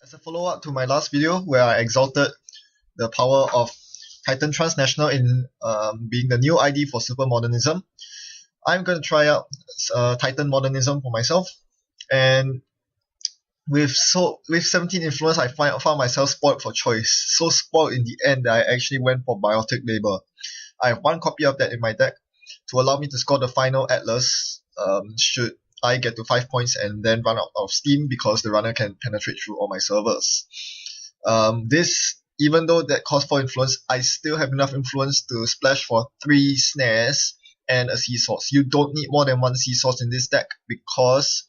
As a follow-up to my last video where I exalted the power of Titan Transnational in being the new ID for Supermodernism, I'm going to try out Titanmodernism for myself. And with 17 influence, I found myself spoiled for choice. So spoiled in the end that I actually went for Biotic Labor. I have one copy of that in my deck to allow me to score the final Atlas should I get to 5 points and then run out of steam because the runner can penetrate through all my servers. Even though that costs 4 influence, I still have enough influence to splash for 3 snares and a sea source. You don't need more than 1 sea source in this deck because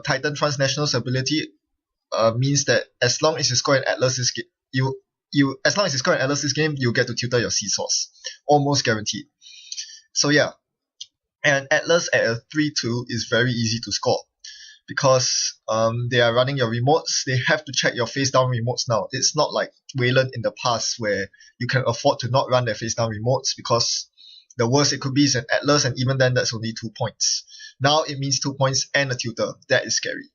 Titan Transnational's ability means that as long as you score an Atlas this game, as long as you score an Atlas this game, you get to tutor your sea source, almost guaranteed. So yeah. And Atlas at a 3-2 is very easy to score because they are running your remotes. They have to check your face down remotes now. It's not like Wayland in the past where you can afford to not run their face down remotes because the worst it could be is an Atlas, and even then that's only 2 points. Now it means 2 points and a tutor. That is scary.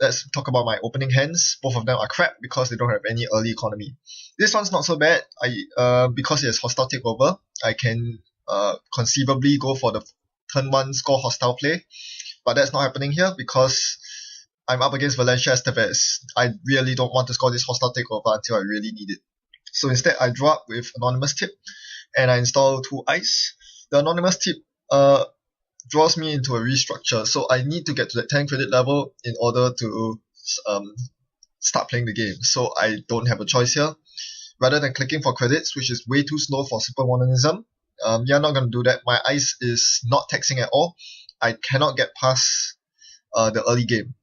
Let's talk about my opening hands. Both of them are crap because they don't have any early economy. This one's not so bad. Because it has hostile takeover, I can conceivably go for the turn 1 score hostile play, but that's not happening here because I'm up against Valencia Estevez. I really don't want to score this hostile takeover until I really need it. So instead I draw up with Anonymous Tip and I install 2 ice. The Anonymous Tip draws me into a restructure, so I need to get to that 10 credit level in order to start playing the game. So I don't have a choice here. Rather than clicking for credits, which is way too slow for Supermodernism, you're not going to do that. My ice is not taxing at all. I cannot get past the early game.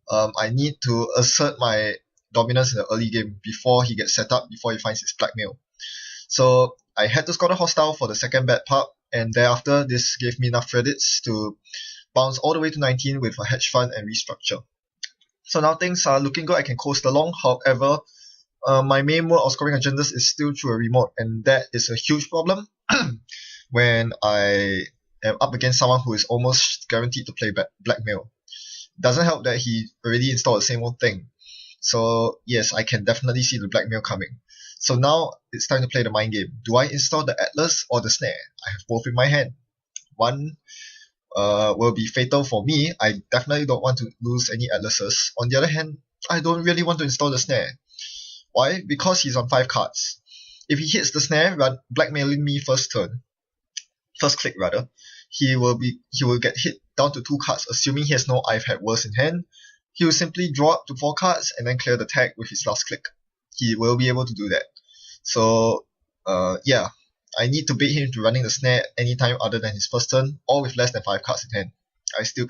I need to assert my dominance in the early game before he gets set up, before he finds his blackmail. So I had to score the hostile for the second bad part, and thereafter this gave me enough credits to bounce all the way to 19 with a hedge fund and restructure. So now things are looking good. I can coast along. However, my main mode of scoring agendas is still through a remote, and that is a huge problem when I am up against someone who is almost guaranteed to play blackmail. Doesn't help that he already installed the same old thing. So yes, I can definitely see the blackmail coming. So now it's time to play the mind game. Do I install the Atlas or the Snare? I have both in my hand. One will be fatal for me. I definitely don't want to lose any Atlases. On the other hand, I don't really want to install the Snare. Why? Because he's on 5 cards. If he hits the Snare, blackmailing me first click rather, he will get hit down to 2 cards, assuming he has no I've had worse in hand. He will simply draw up to 4 cards and then clear the tag with his last click. He will be able to do that. So yeah, I need to bait him into running the Snare anytime other than his first turn, or with less than 5 cards in hand. I still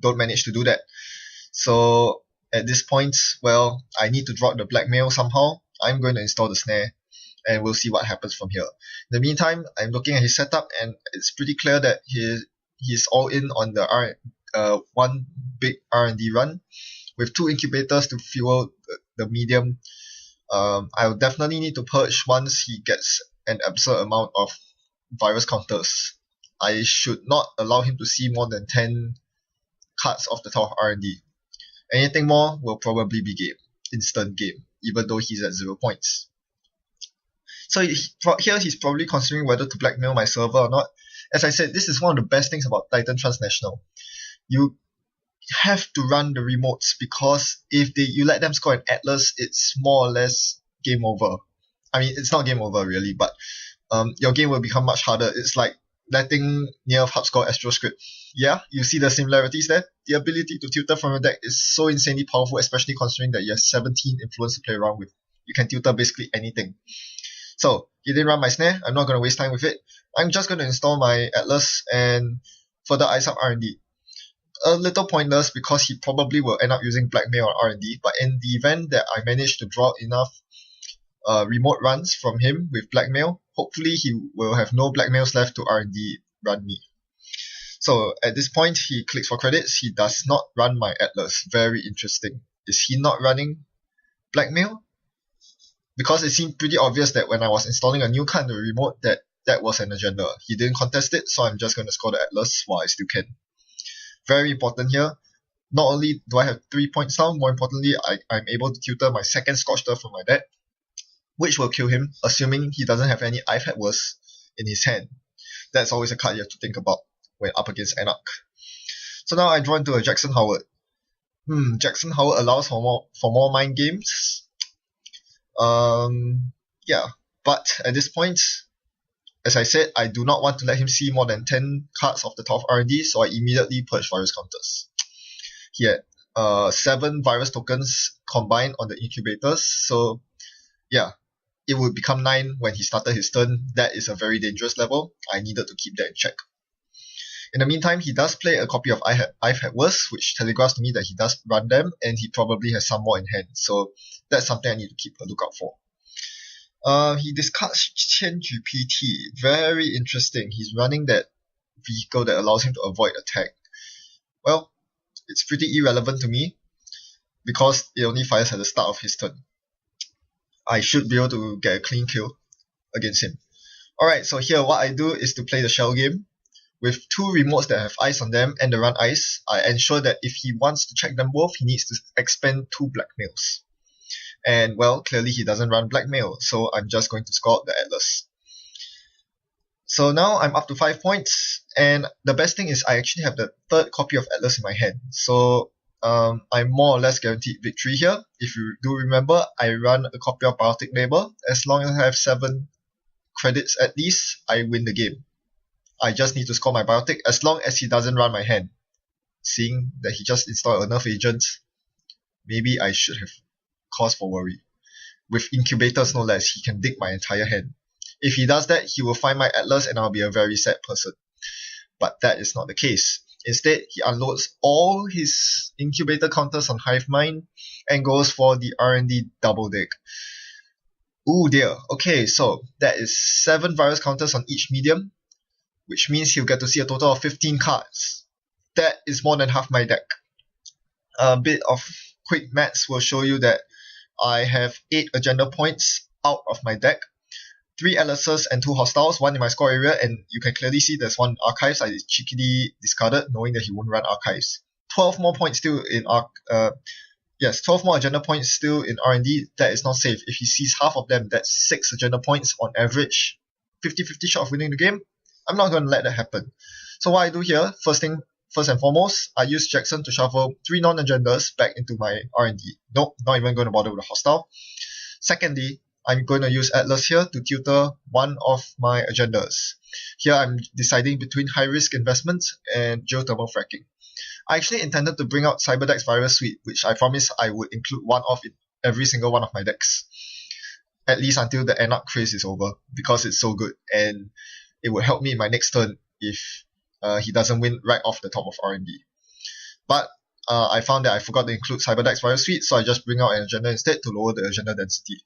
don't manage to do that. So at this point, well, I need to drop the blackmail somehow. I'm going to install the Snare, and we'll see what happens from here. In the meantime, I'm looking at his setup, and it's pretty clear that he's all in on the one big R&D run with 2 incubators to fuel the medium. I'll definitely need to purge once he gets an absurd amount of virus counters. I should not allow him to see more than 10 cards off the top of R&D. Anything more will probably be game, instant game, even though he's at 0 points. So here he's probably considering whether to blackmail my server or not. As I said, this is one of the best things about Titan Transnational. You have to run the remotes because if you let them score an Atlas, it's more or less game over. I mean, it's not game over really, but your game will become much harder. It's like letting Nearf Hub score Astro Script. Yeah, you see the similarities there? The ability to tutor from your deck is so insanely powerful, especially considering that you have 17 influence to play around with. You can tutor basically anything. So, he didn't run my Snare. I'm not going to waste time with it. I'm just going to install my Atlas and further ice up R&D. A little pointless because he probably will end up using blackmail or R&D, but in the event that I manage to draw enough remote runs from him with blackmail, hopefully he will have no blackmails left to R&D run me. So at this point, he clicks for credits. He does not run my Atlas. Very interesting. Is he not running blackmail? Because it seemed pretty obvious that when I was installing a new card in the remote that was an agenda. He didn't contest it, so I'm just going to score the Atlas while I still can. Very important here. not only do I have 3 points down, more importantly, I'm able to tutor my second Scorched Earth from my deck, which will kill him, assuming he doesn't have any I've Had Worse in his hand. That's always a card you have to think about when up against Anarch. So now I draw into a Jackson Howard. Jackson Howard allows for more mind games. Yeah, but at this point, as I said, I do not want to let him see more than 10 cards of the top of R&D, so I immediately purge virus counters. He had 7 virus tokens combined on the incubators, so yeah, it would become 9 when he started his turn. That is a very dangerous level. I needed to keep that in check. In the meantime, he does play a copy of I've Had Worse, which telegraphs to me that he does run them, and he probably has some more in hand. So that's something I need to keep a lookout for. He discards Qian GPT. Very interesting. He's running that vehicle that allows him to avoid attack. Well, it's pretty irrelevant to me because it only fires at the start of his turn. I should be able to get a clean kill against him. Alright, so here what I do is to play the shell game. With 2 remotes that have ice on them and the run ice, I ensure that if he wants to check them both, he needs to expend 2 blackmails. And well, clearly he doesn't run blackmail, so I'm just going to score out the Atlas. So now I'm up to 5 points, and the best thing is I actually have the 3rd copy of Atlas in my hand. So I'm more or less guaranteed victory here. If you do remember, I run a copy of Biotic Labor. As long as I have 7 credits at least, I win the game. I just need to score my Biotic as long as he doesn't run my hand. Seeing that he just installed a Nerf Agent, maybe I should have cause for worry. With Incubators no less, he can dig my entire hand. If he does that, he will find my Atlas and I'll be a very sad person. But that is not the case. Instead, he unloads all his Incubator counters on Hive Mind and goes for the R&D double dig. Ooh dear. Okay, so that is 7 virus counters on each medium, which means he'll get to see a total of 15 cards. That is more than half my deck. A bit of quick maths will show you that I have 8 agenda points out of my deck, 3 Atlases and 2 hostiles, 1 in my score area, and you can clearly see there's 1 archives I cheekily discarded, knowing that he won't run archives. 12 more points still in 12 more agenda points still in R&D. That is not safe. If he sees half of them, that's 6 agenda points on average. 50-50 shot of winning the game. I'm not going to let that happen. So what I do here, first and foremost, I use Jackson to shuffle 3 non-agendas back into my R&D. Nope, not even going to bother with a hostile. Secondly, I'm going to use Atlas here to tutor one of my agendas. Here I'm deciding between high-risk investments and geothermal fracking. I actually intended to bring out Cyberdeck's Virus Suite, which I promised I would include one of in every single one of my decks. At least until the Anarch craze is over, because it's so good, and it would help me in my next turn if he doesn't win right off the top of R&D. But I found that I forgot to include Cyberdeck's Virus Suite, so I just bring out an agenda instead to lower the agenda density.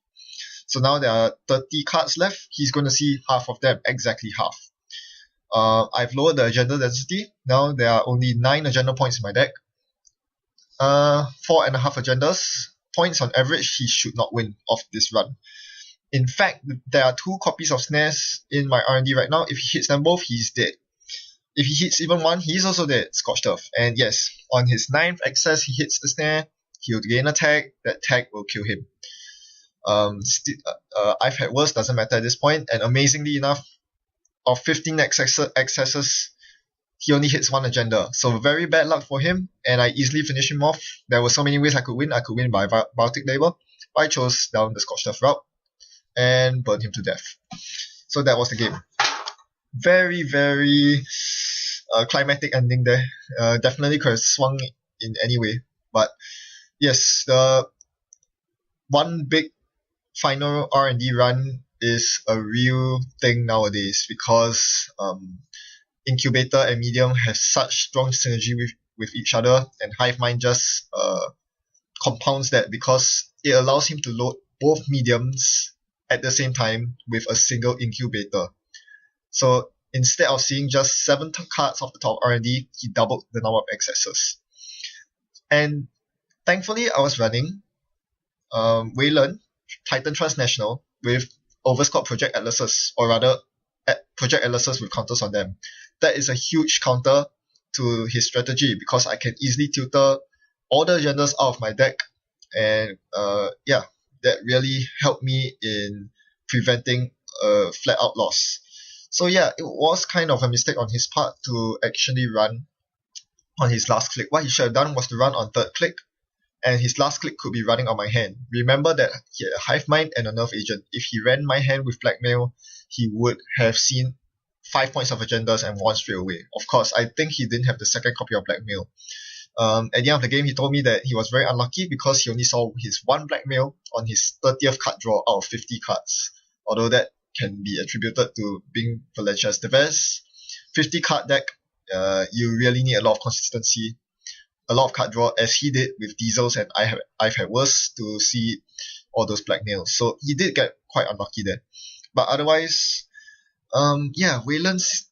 So now there are 30 cards left. He's going to see half of them, exactly half. I've lowered the agenda density. Now there are only 9 agenda points in my deck. 4.5 agendas. Points on average, he should not win off this run. In fact, there are 2 copies of snares in my R&D right now. If he hits them both, he's dead. If he hits even one, he's also dead, Scorched Earth. And yes, on his 9th access, he hits the snare, he'll gain a tag, that tag will kill him. I've Had Worse, doesn't matter at this point, and amazingly enough, of 15 accesses, he only hits 1 agenda. So very bad luck for him, and I easily finish him off. There were so many ways I could win. I could win by Biotic Labor, but I chose down the Scorched Earth route and burned him to death. So that was the game. Very, very climatic ending there. Definitely could have swung in any way. But yes, the one big final R&D run is a real thing nowadays because Incubator and Medium have such strong synergy with each other, and Hive Mind just compounds that because it allows him to load both mediums at the same time with a single Incubator. So instead of seeing just 7 cards off the top R&D, he doubled the number of accesses. And thankfully, I was running Wayland, Titan Transnational, with overscored Project Atlases, or rather Project Atlases with counters on them. That is a huge counter to his strategy because I can easily tutor all the agendas out of my deck, and yeah, that really helped me in preventing a flat out loss. So yeah, it was kind of a mistake on his part to actually run on his last click. What he should have done was to run on third click, and his last click could be running on my hand. Remember that he had a Hive Mind and a Nerf Agent. If he ran my hand with Blackmail, he would have seen 5 points of agendas and won straight away. Of course, I think he didn't have the second copy of Blackmail. At the end of the game, he told me that he was very unlucky because he only saw his one Blackmail on his 30th card draw out of 50 cards. Although that can be attributed to being Valencia's the best 50 card deck, you really need a lot of consistency, a lot of card draw, as he did with Diesels, and I've had worse to see all those Blackmails. So he did get quite unlucky there. But otherwise, yeah, Wayland's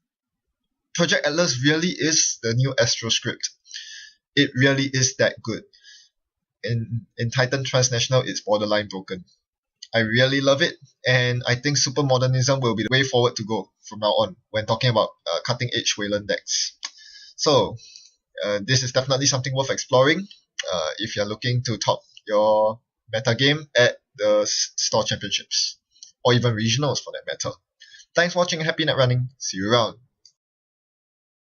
Project Atlas really is the new Astro script. It really is that good. In Titan Transnational, it's borderline broken. I really love it, and I think Supermodernism will be the way forward to go from now on when talking about cutting edge Wayland decks. So, this is definitely something worth exploring if you're looking to top your meta game at the store championships, or even regionals for that matter. Thanks for watching, happy net running, see you around.